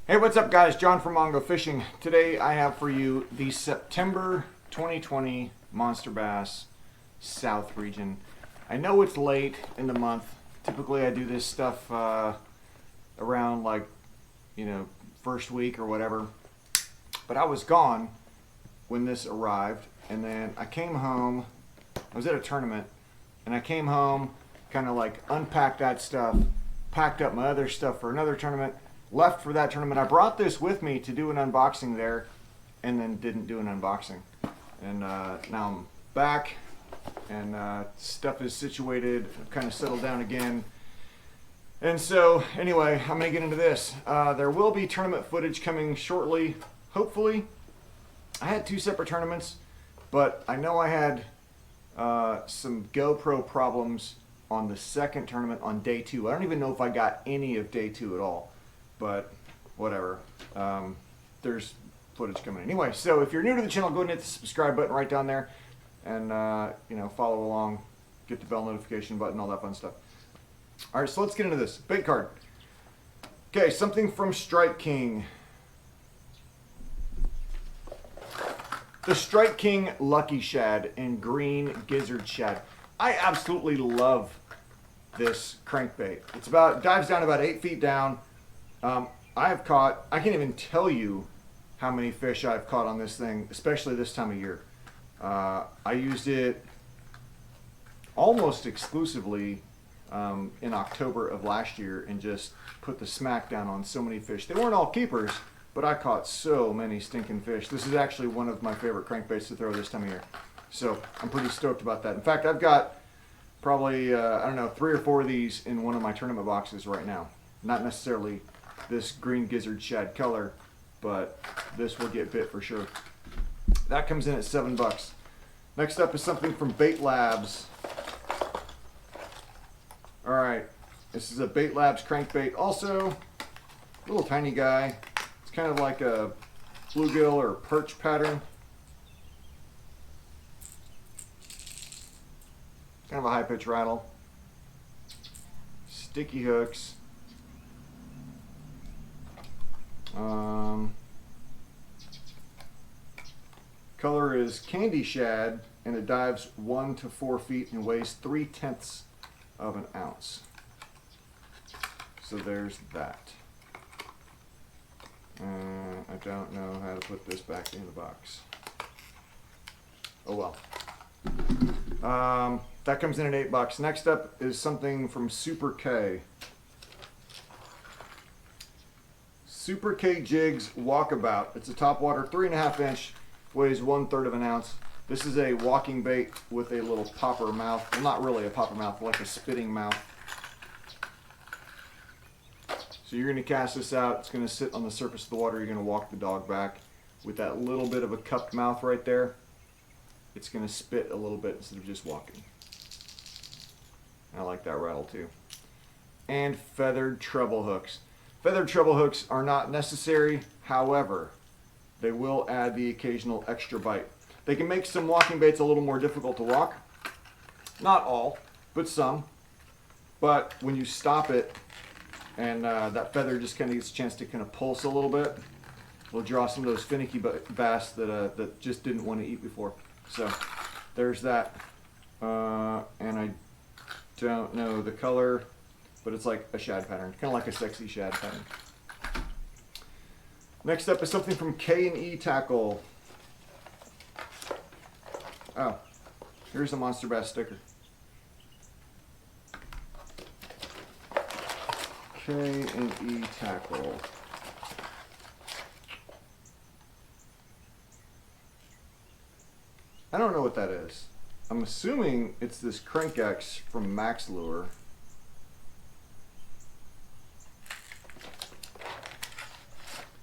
Hey, what's up guys? John from Mongo Fishing. Today I have for you the September 2020 Monsterbass South region. I know it's late in the month. Typically I do this stuff around first week or whatever. But I was gone when this arrived, and then I came home. I was at a tournament and I came home, kind of like unpacked that stuff, packed up my other stuff for another tournament, left for that tournament. I brought this with me to do an unboxing there, and then didn't do an unboxing. And now I'm back, and stuff is situated, kind of settled down again. And so, anyway, I'm gonna get into this. There will be tournament footage coming shortly, hopefully. I had two separate tournaments, but I know I had some GoPro problems on the second tournament on day 2. I don't even know if I got any of day 2 at all. But whatever, there's footage coming in. Anyway, so if you're new to the channel, go ahead and hit the subscribe button right down there, and follow along, get the bell notification button, all that fun stuff. All right, so let's get into this bait card. Okay, something from Strike King. The Strike King Lucky Shad and Green Gizzard Shad. I absolutely love this crankbait. Dives down about 8 feet down. I have caught, I can't even tell you how many fish I've caught on this thing, especially this time of year. I used it almost exclusively in October of last year and just put the smack down on so many fish. They weren't all keepers, but I caught so many stinking fish. This is actually one of my favorite crankbaits to throw this time of year. So I'm pretty stoked about that. In fact, I've got probably, 3 or 4 of these in one of my tournament boxes right now. Not necessarily this green gizzard shad color, but this will get bit for sure. That comes in at $7. Next up is something from Bait Labs. All right, this is a Bait Labs crankbait. Also, little tiny guy. It's kind of like a bluegill or perch pattern. Kind of a high pitch rattle. Sticky hooks. Color is candy shad, and it dives 1 to 4 feet and weighs 3/10 of an ounce. So there's that. I don't know how to put this back in the box. Oh well. That comes in at $8. Next up is something from Super K. Super K Jigs Walkabout. It's a topwater 3.5 inch, weighs 1/3 of an ounce. This is a walking bait with a little popper mouth. Well, not really a popper mouth, like a spitting mouth. So you're going to cast this out. It's going to sit on the surface of the water. You're going to walk the dog back with that little bit of a cupped mouth right there. It's going to spit a little bit instead of just walking. I like that rattle too. And feathered treble hooks. Feathered treble hooks are not necessary, however, they will add the occasional extra bite. They can make some walking baits a little more difficult to walk. Not all, but some. But when you stop it, and that feather just kind of gets a chance to kind of pulse a little bit, it'll draw some of those finicky bass that just didn't want to eat before. So there's that. And I don't know the color, but it's like a shad pattern, kind of like a sexy shad pattern. Next up is something from K&E Tackle. Oh, here's a Monsterbass sticker. K&E Tackle. I don't know what that is. I'm assuming it's this Crank X from Max Lure.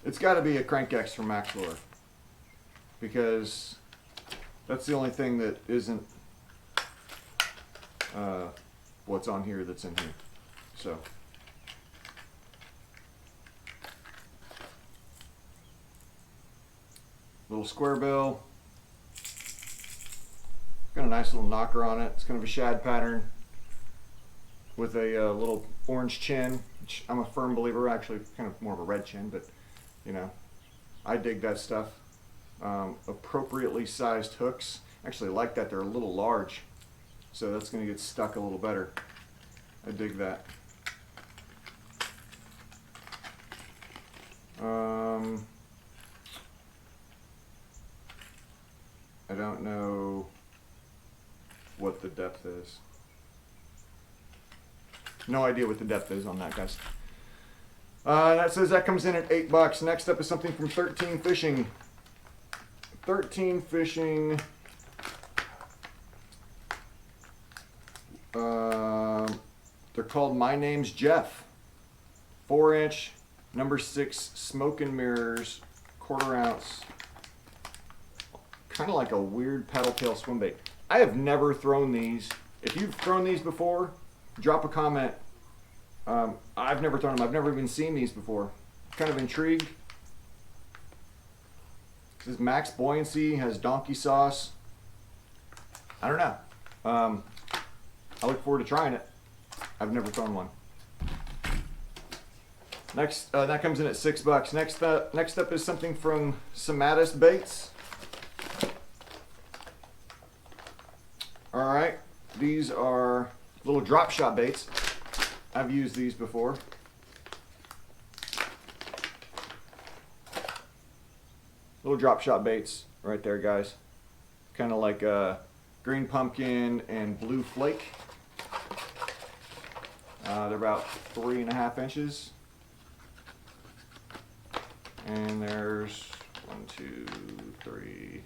It's got to be a Crank X from Max Lure, because that's the only thing that isn't what's on here that's in here. So little square bill. Got a nice little knocker on it. It's kind of a shad pattern with a little orange chin, which I'm a firm believer, actually kind of more of a red chin, but You know, I dig that stuff. Appropriately sized hooks. Actually, I like that they're a little large, so that's going to get stuck a little better. I dig that. I don't know what the depth is. No idea what the depth is on that, guys. That says that comes in at $8. Next up is something from 13 Fishing. 13 Fishing. They're called My Name's Jeff. 4-inch, number 6 smoke and mirrors, 1/4 ounce. Kind of like a weird paddle tail swim bait. I have never thrown these. If you've thrown these before, drop a comment. I've never thrown them. I've never even seen these before. Kind of intrigued. This is max buoyancy, has donkey sauce. I don't know. I look forward to trying it. I've never thrown one. Next, that comes in at $6. Next up is something from Somatis Baits. All right, these are little drop shot baits. I've used these before. Little drop shot baits right there, guys. Kind of like green pumpkin and blue flake. They're about 3.5 inches. And there's 1, 2, 3,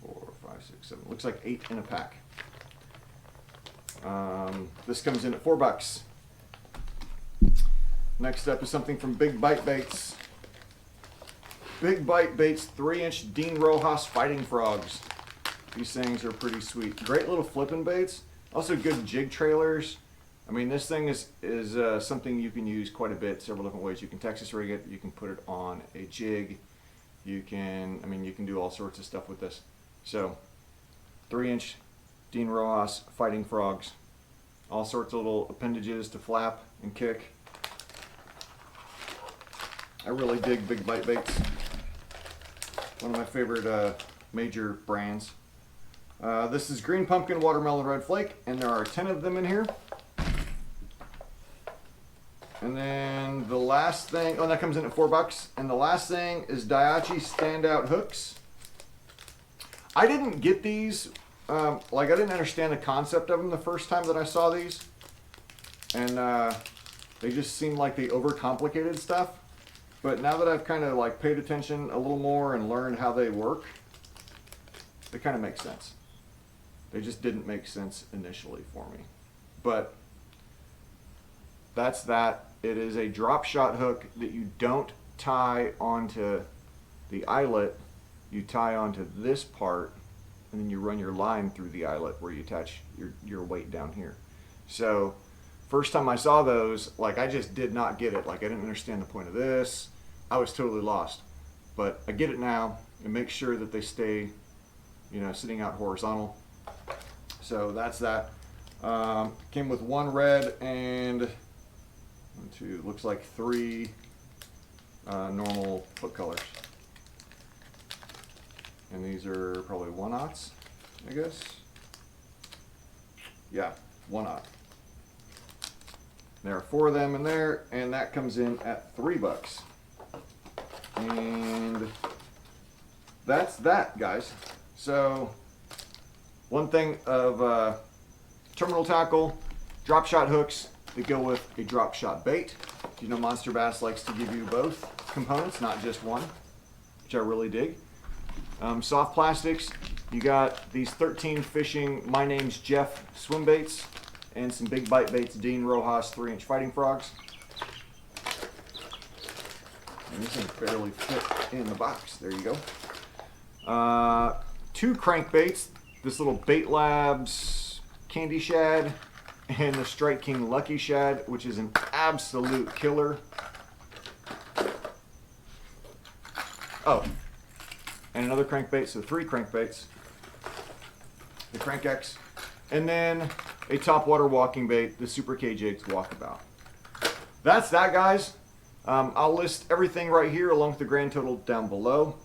4, 5, 6, 7. Looks like 8 in a pack. This comes in at $4. Next up is something from Big Bite Baits. Big Bite Baits 3-inch Dean Rojas Fighting Frogs. These things are pretty sweet. Great little flipping baits. Also good jig trailers. I mean, this thing is something you can use quite a bit, several different ways. You can Texas rig it. You can put it on a jig. You can do all sorts of stuff with this. So, 3-inch Dean Rojas Fighting Frogs. All sorts of little appendages to flap and kick. I really dig Big Bite Baits. One of my favorite major brands. This is green pumpkin, watermelon, red flake, and there are 10 of them in here. And then the last thing, oh, that comes in at $4. And the last thing is Daiachi Standout hooks. I didn't get these, I didn't understand the concept of them the first time that I saw these. And they just seemed like they overcomplicated stuff. But now that I've kind of like paid attention a little more and learned how they work, they kind of make sense. They just didn't make sense initially for me. But that's that. It is a drop shot hook that you don't tie onto the eyelet. You tie onto this part, and then you run your line through the eyelet where you attach your weight down here. So first time I saw those, like, I just did not get it. Like, I didn't understand the point of this. I was totally lost. But I get it now, and make sure that they stay, you know, sitting out horizontal. So that's that. Came with 1 red and 1, 2, looks like 3 normal hook colors. And these are probably 1/0, I guess. Yeah, 1/0. There are 4 of them in there, and that comes in at $3. And that's that, guys. So one thing of terminal tackle, drop shot hooks that go with a drop shot bait. You know, Monsterbass likes to give you both components, not just one, which I really dig. Soft plastics, you got these 13 Fishing My Name's Jeff swim baits and some Big Bite Baits Dean Rojas 3-inch Fighting Frogs. And these things barely fit in the box. There you go. 2 crankbaits, this little Bait Labs Candy Shad and the Strike King Lucky Shad, which is an absolute killer. Oh, and another crankbait, so 3 crankbaits. The Crank X. And then a topwater walking bait, the Super K Jigs Walkabout. That's that, guys. I'll list everything right here along with the grand total down below.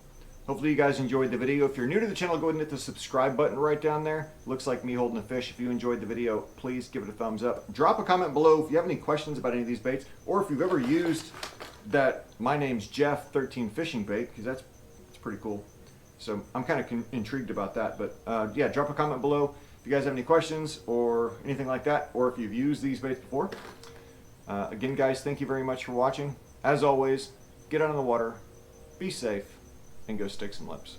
Hopefully you guys enjoyed the video. If you're new to the channel, go ahead and hit the subscribe button right down there. Looks like me holding a fish. If you enjoyed the video, please give it a thumbs up. Drop a comment below if you have any questions about any of these baits, or if you've ever used that My Name's Jeff 13 fishing bait, because that's pretty cool. So I'm kind of intrigued about that. But yeah, drop a comment below if you guys have any questions or anything like that, or if you've used these baits before. Again, guys, thank you very much for watching. As always, get out on the water, be safe, and go stick some lips.